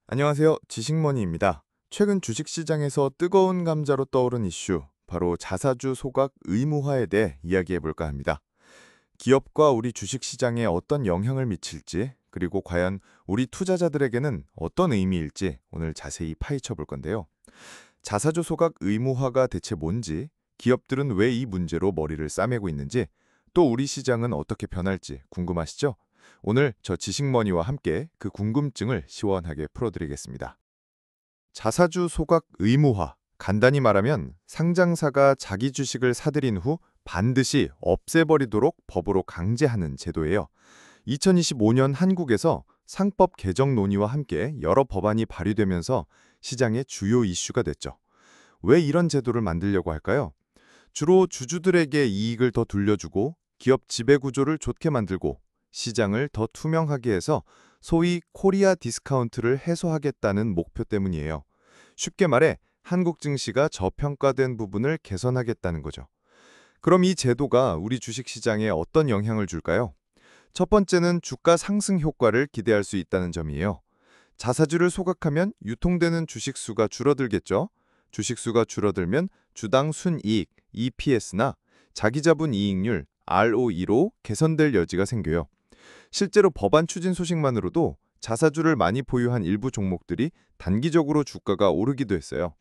안녕하세요. 지식머니입니다. 최근 주식시장에서 뜨거운 감자로 떠오른 이슈, 바로 자사주 소각 의무화에 대해 이야기해볼까 합니다. 기업과 우리 주식시장에 어떤 영향을 미칠지, 그리고 과연 우리 투자자들에게는 어떤 의미일지 오늘 자세히 파헤쳐 볼 건데요. 자사주 소각 의무화가 대체 뭔지, 기업들은 왜 이 문제로 머리를 싸매고 있는지, 또 우리 시장은 어떻게 변할지 궁금하시죠? 오늘 저 지식머니와 함께 그 궁금증을 시원하게 풀어드리겠습니다. 자사주 소각 의무화. 간단히 말하면 상장사가 자기 주식을 사들인 후 반드시 없애버리도록 법으로 강제하는 제도예요. 2025년 한국에서 상법 개정 논의와 함께 여러 법안이 발의되면서 시장의 주요 이슈가 됐죠. 왜 이런 제도를 만들려고 할까요? 주로 주주들에게 이익을 더 돌려주고 기업 지배 구조를 좋게 만들고 시장을 더 투명하게 해서 소위 코리아 디스카운트를 해소하겠다는 목표 때문이에요. 쉽게 말해 한국 증시가 저평가된 부분을 개선하겠다는 거죠. 그럼 이 제도가 우리 주식시장에 어떤 영향을 줄까요? 첫 번째는 주가 상승 효과를 기대할 수 있다는 점이에요. 자사주를 소각하면 유통되는 주식 수가 줄어들겠죠. 주식 수가 줄어들면 주당 순이익, EPS나 자기자본 이익률, ROE로 개선될 여지가 생겨요. 실제로 법안 추진 소식만으로도 자사주를 많이 보유한 일부 종목들이 단기적으로 주가가 오르기도 했어요.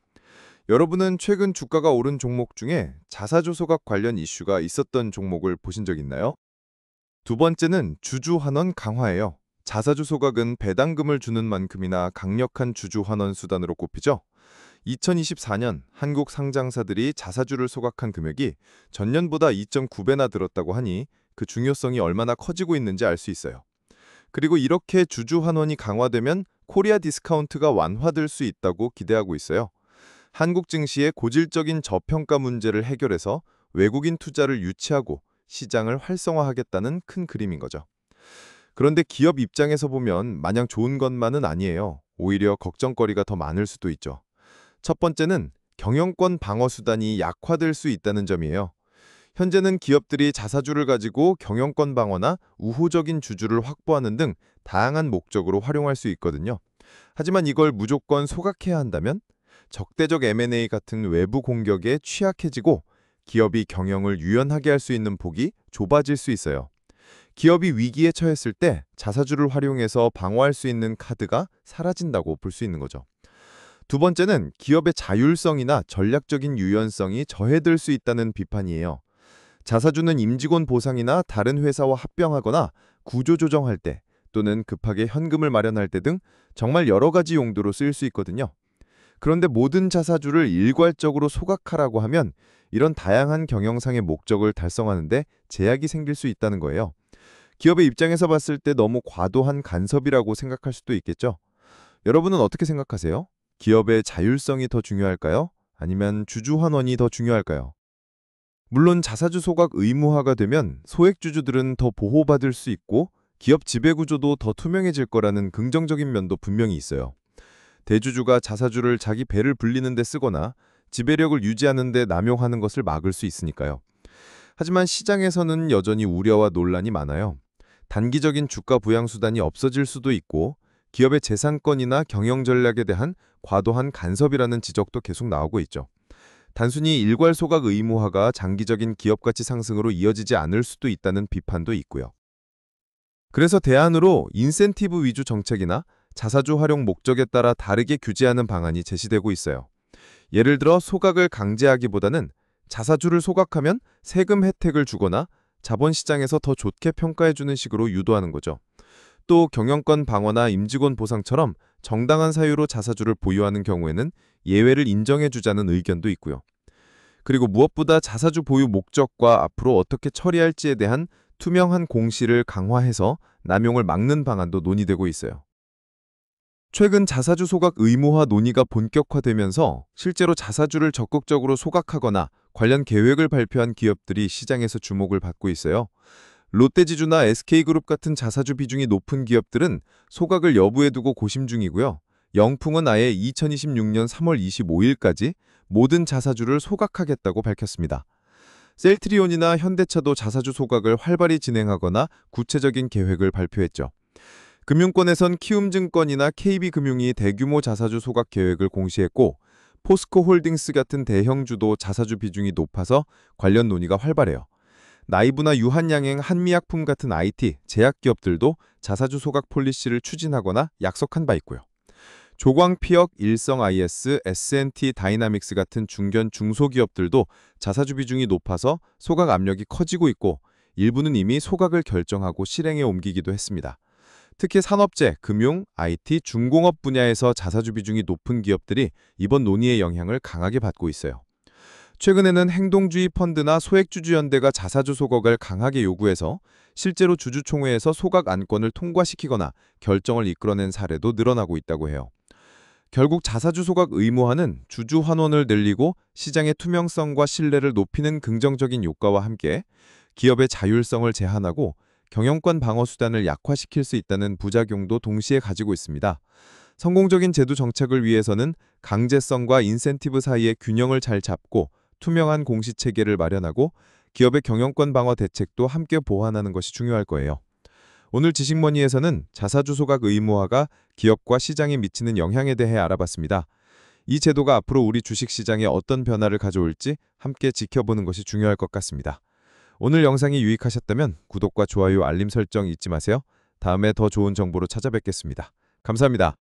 여러분은 최근 주가가 오른 종목 중에 자사주 소각 관련 이슈가 있었던 종목을 보신 적 있나요? 두 번째는 주주 환원 강화예요. 자사주 소각은 배당금을 주는 만큼이나 강력한 주주 환원 수단으로 꼽히죠. 2024년 한국 상장사들이 자사주를 소각한 금액이 전년보다 2.9배나 늘었다고 하니 그 중요성이 얼마나 커지고 있는지 알 수 있어요. 그리고 이렇게 주주 환원이 강화되면 코리아 디스카운트가 완화될 수 있다고 기대하고 있어요. 한국 증시의 고질적인 저평가 문제를 해결해서 외국인 투자를 유치하고 시장을 활성화하겠다는 큰 그림인 거죠. 그런데 기업 입장에서 보면 마냥 좋은 것만은 아니에요. 오히려 걱정거리가 더 많을 수도 있죠. 첫 번째는 경영권 방어 수단이 약화될 수 있다는 점이에요. 현재는 기업들이 자사주를 가지고 경영권 방어나 우호적인 주주를 확보하는 등 다양한 목적으로 활용할 수 있거든요. 하지만 이걸 무조건 소각해야 한다면 적대적 M&A 같은 외부 공격에 취약해지고 기업이 경영을 유연하게 할 수 있는 폭이 좁아질 수 있어요. 기업이 위기에 처했을 때 자사주를 활용해서 방어할 수 있는 카드가 사라진다고 볼 수 있는 거죠. 두 번째는 기업의 자율성이나 전략적인 유연성이 저해될 수 있다는 비판이에요. 자사주는 임직원 보상이나 다른 회사와 합병하거나 구조 조정할 때 또는 급하게 현금을 마련할 때 등 정말 여러 가지 용도로 쓰일 수 있거든요. 그런데 모든 자사주를 일괄적으로 소각하라고 하면 이런 다양한 경영상의 목적을 달성하는데 제약이 생길 수 있다는 거예요. 기업의 입장에서 봤을 때 너무 과도한 간섭이라고 생각할 수도 있겠죠. 여러분은 어떻게 생각하세요? 기업의 자율성이 더 중요할까요? 아니면 주주 환원이 더 중요할까요? 물론 자사주 소각 의무화가 되면 소액주주들은 더 보호받을 수 있고 기업 지배구조도 더 투명해질 거라는 긍정적인 면도 분명히 있어요. 대주주가 자사주를 자기 배를 불리는 데 쓰거나 지배력을 유지하는 데 남용하는 것을 막을 수 있으니까요. 하지만 시장에서는 여전히 우려와 논란이 많아요. 단기적인 주가 부양 수단이 없어질 수도 있고 기업의 재산권이나 경영 전략에 대한 과도한 간섭이라는 지적도 계속 나오고 있죠. 단순히 일괄 소각 의무화가 장기적인 기업 가치 상승으로 이어지지 않을 수도 있다는 비판도 있고요. 그래서 대안으로 인센티브 위주 정책이나 자사주 활용 목적에 따라 다르게 규제하는 방안이 제시되고 있어요. 예를 들어 소각을 강제하기보다는 자사주를 소각하면 세금 혜택을 주거나 자본시장에서 더 좋게 평가해주는 식으로 유도하는 거죠. 또 경영권 방어나 임직원 보상처럼 정당한 사유로 자사주를 보유하는 경우에는 예외를 인정해주자는 의견도 있고요. 그리고 무엇보다 자사주 보유 목적과 앞으로 어떻게 처리할지에 대한 투명한 공시를 강화해서 남용을 막는 방안도 논의되고 있어요. 최근 자사주 소각 의무화 논의가 본격화되면서 실제로 자사주를 적극적으로 소각하거나 관련 계획을 발표한 기업들이 시장에서 주목을 받고 있어요. 롯데지주나 SK그룹 같은 자사주 비중이 높은 기업들은 소각을 여부에 두고 고심 중이고요. 영풍은 아예 2026년 3월 25일까지 모든 자사주를 소각하겠다고 밝혔습니다. 셀트리온이나 현대차도 자사주 소각을 활발히 진행하거나 구체적인 계획을 발표했죠. 금융권에선 키움증권이나 KB금융이 대규모 자사주 소각 계획을 공시했고 포스코홀딩스 같은 대형주도 자사주 비중이 높아서 관련 논의가 활발해요. 나이브나 유한양행, 한미약품 같은 IT, 제약기업들도 자사주 소각 폴리시를 추진하거나 약속한 바 있고요. 조광피역, 일성IS, S&T 다이나믹스 같은 중견 중소기업들도 자사주 비중이 높아서 소각 압력이 커지고 있고 일부는 이미 소각을 결정하고 실행에 옮기기도 했습니다. 특히 산업재, 금융, IT, 중공업 분야에서 자사주 비중이 높은 기업들이 이번 논의의 영향을 강하게 받고 있어요. 최근에는 행동주의 펀드나 소액주주연대가 자사주 소각을 강하게 요구해서 실제로 주주총회에서 소각 안건을 통과시키거나 결정을 이끌어낸 사례도 늘어나고 있다고 해요. 결국 자사주 소각 의무화는 주주 환원을 늘리고 시장의 투명성과 신뢰를 높이는 긍정적인 효과와 함께 기업의 자율성을 제한하고 경영권 방어 수단을 약화시킬 수 있다는 부작용도 동시에 가지고 있습니다. 성공적인 제도 정착을 위해서는 강제성과 인센티브 사이의 균형을 잘 잡고 투명한 공시 체계를 마련하고 기업의 경영권 방어 대책도 함께 보완하는 것이 중요할 거예요. 오늘 지식머니에서는 자사주 소각 의무화가 기업과 시장에 미치는 영향에 대해 알아봤습니다. 이 제도가 앞으로 우리 주식시장에 어떤 변화를 가져올지 함께 지켜보는 것이 중요할 것 같습니다. 오늘 영상이 유익하셨다면 구독과 좋아요, 알림 설정 잊지 마세요. 다음에 더 좋은 정보로 찾아뵙겠습니다. 감사합니다.